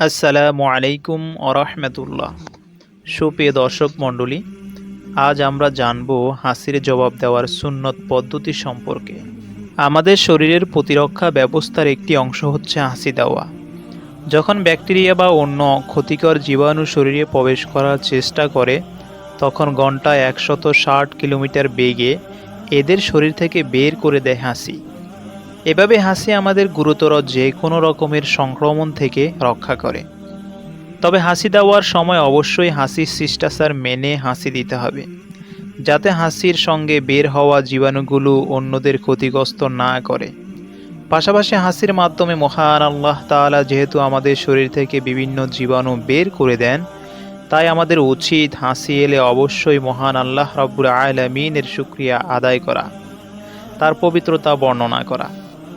আসসালামু আলাইকুম আরহামতুল্লাহ। সুপ্রিয় দর্শক মণ্ডলী, আজ আমরা জানব হাসির জবাব দেওয়ার সুন্নত পদ্ধতি সম্পর্কে। আমাদের শরীরের প্রতিরক্ষা ব্যবস্থার একটি অংশ হচ্ছে হাসি দেওয়া। যখন ব্যাকটেরিয়া বা অন্য ক্ষতিকর জীবাণু শরীরে প্রবেশ করার চেষ্টা করে, তখন ঘন্টায় 160 কিলোমিটার বেগে এদের শরীর থেকে বের করে দেয় হাসি। এভাবে হাসি আমাদের গুরুতর যে কোনো রকমের সংক্রমণ থেকে রক্ষা করে। তবে হাসি দেওয়ার সময় অবশ্যই হাসির শিষ্টাচার মেনে হাসি দিতে হবে, যাতে হাসির সঙ্গে বের হওয়া জীবাণুগুলো অন্যদের ক্ষতিগ্রস্ত না করে। পাশাপাশি হাসির মাধ্যমে মহান আল্লাহ তাআলা যেহেতু আমাদের শরীর থেকে বিভিন্ন জীবাণু বের করে দেন, তাই আমাদের উচিত হাসি এলে অবশ্যই মহান আল্লাহ রাব্বুল আলামিনের শুকরিয়া আদায় করা, তার পবিত্রতা বর্ণনা করা।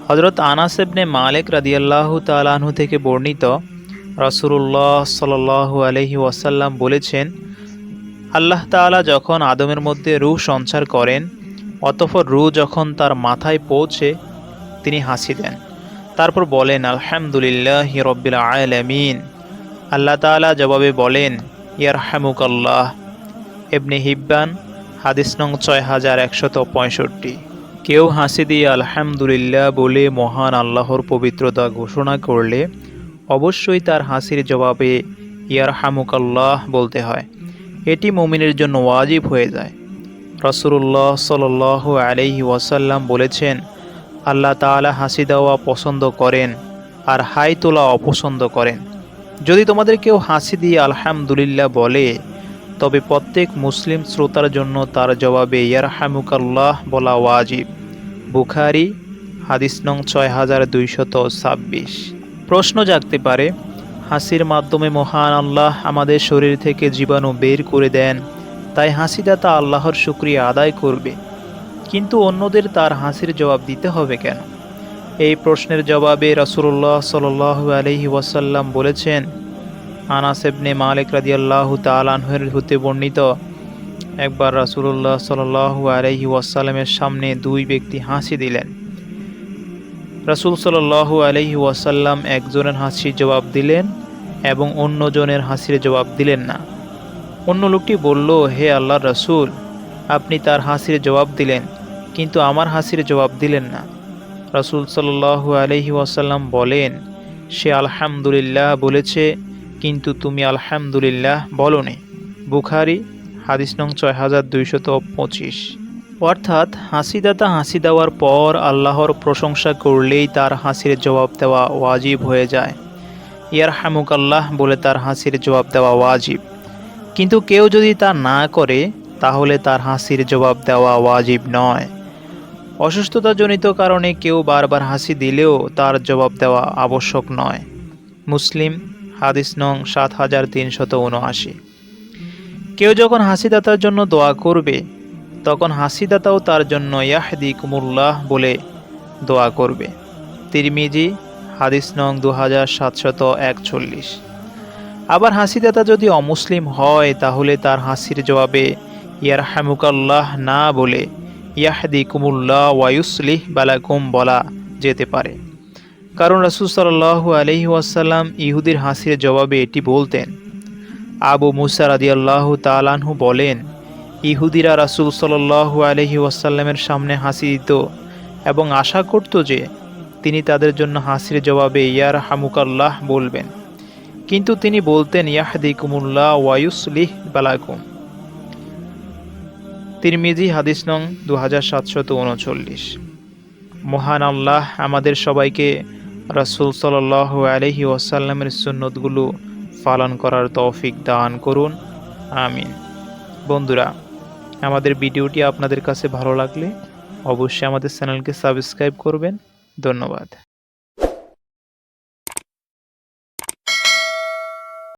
হযরত আনাস ইবনে মালিক রাদিয়াল্লাহু তাআলা আনহু থেকে বর্ণিত, রাসূলুল্লাহ সাল্লাল্লাহু আলাইহি ওয়াসাল্লাম বলেছেন, আল্লাহ তাআলা যখন আদমের মধ্যে রূহ সঞ্চার করেন, অতঃপর রূহ যখন তার মাথায় পৌঁছে তিনি হাসি দেন, তারপর বলেন আলহামদুলিল্লাহি রাব্বিল আলামিন। আল্লাহ তাআলা জবাবে বলেন ইয়ারহামুকাল্লাহ। ইবনে হিব্বান, হাদিস নং 6165। কেউ হাসি দিয়ে আলহামদুলিল্লাহ বলে মহান আল্লাহর পবিত্রতা ঘোষণা করলে অবশ্যই তার হাসির জবাবে ইয়ারহামুকাল্লাহ বলতে হয়। এটি মুমিনের জন্য ওয়াজিব হয়ে যায়। রাসূলুল্লাহ সাল্লাল্লাহু আলাইহি ওয়াসাল্লাম বলেছেন, আল্লাহ তাআলা হাসি দেওয়া পছন্দ করেন আর হাই তোলা অপছন্দ করেন। যদি তোমাদের কেউ হাসি দিয়ে আলহামদুলিল্লাহ বলে, তবে প্রত্যেক মুসলিম শ্রোতার জন্য তার জবাবে ইয়ারহামুকাল্লাহ বলা ওয়াজিব। বুখারী, হাদিস নং 6226। প্রশ্ন জাগতে পারে, হাসির মাধ্যমে মহান আল্লাহ আমাদের শরীর থেকে জীবাণু বের করে দেন, তাই হাসিদাতা আল্লাহর শুকরিয়া আদায় করবে, কিন্তু অন্যদের তার হাসির জবাব দিতে হবে কেন? এই প্রশ্নের জবাবে রাসূলুল্লাহ সাল্লাল্লাহু আলাইহি ওয়াসাল্লাম বলেছেন, আনাস ইবনে মালিক রাদিয়াল্লাহু তাআলা আনহু হতে বর্ণিত, একবার রাসূলুল্লাহ সাল্লাল্লাহু আলাইহি ওয়াসাল্লামের সামনে দুই ব্যক্তি হাসি দিলেন। রাসূল সাল্লাল্লাহু আলাইহি ওয়াসাল্লাম একজনের হাসির জবাব দিলেন এবং অন্যজনের হাসির জবাব দিলেন না। অন্য লোকটি বলল, হে আল্লাহর রাসূল, আপনি তার হাসির জবাব দিলেন, কিন্তু আমার হাসির জবাব দিলেন না। রাসূল সাল্লাল্লাহু আলাইহি ওয়াসাল্লাম বলেন, সে আলহামদুলিল্লাহ বলেছে, কিন্তু তুমি আলহামদুলিল্লাহ বলোনি। বুখারী, হাদিস নং 6225। অর্থাৎ হাসিদাতা হাসি দেওয়ার পর আল্লাহর প্রশংসা করলেই তার হাসির জবাব দেওয়া ওয়াজিব হয়ে যায়। ইয়ারহামুকাল্লাহ বলে তার হাসির জবাব দেওয়া ওয়াজিব। কিন্তু কেউ যদি তা না করে, তাহলে তার হাসির জবাব দেওয়া ওয়াজিব নয়। অসুস্থতাজনিত কারণে কেউ বারবার হাসি দিলেও তার জবাব দেওয়া আবশ্যক নয়। মুসলিম, হাদিস নং 7379। কেউ যখন হাসিদাতার জন্য দোয়া করবে, তখন হাসিদাতাও তার জন্য ইয়াহদিকুমুল্লাহ বলে দোয়া করবে। তিরমিজি, হাদিস নং 2741। আবার হাসিদাতা যদি অমুসলিম হয়, তাহলে তার হাসির জবাবে ইয়ারহামুকাল্লাহ না বলে ইয়াহদিকুমুল্লাহ ওয়া ইউসলিহ বালাকুম বলা যেতে পারে। কারণ রাসূল সাল্লাল্লাহু আলাইহি ওয়াসাল্লাম ইহুদির হাসির জবাবে এটি বলতেন। আবু মুসা রাদিয়াল্লাহু তাআলা আনহু বলেন, ইহুদিরা রাসূল সাল্লাল্লাহু আলাইহি ওয়াসাল্লামের সামনে হাসি দিত এবং আশা করত যে তিনি তাদের জন্য হাসির জবাবে ইয়ারহামুকাল্লাহ বলবেন, কিন্তু তিনি বলতেন ইয়াহদিকুমুল্লাহ ওয়া ইউসলিহ বালাকুম। তিরমিজি, হাদিস নং 2739। মহান আল্লাহ আমাদের সবাইকে রাসূল সাল্লাল্লাহু আলাইহি ওয়াসাল্লামের সুন্নতগুলো পালন করার তৌফিক দান করুন, আমিন। বন্ধুরা, আমাদের ভিডিওটি আপনাদের কাছে ভালো লাগলে অবশ্যই আমাদের চ্যানেলকে সাবস্ক্রাইব করবেন। ধন্যবাদ।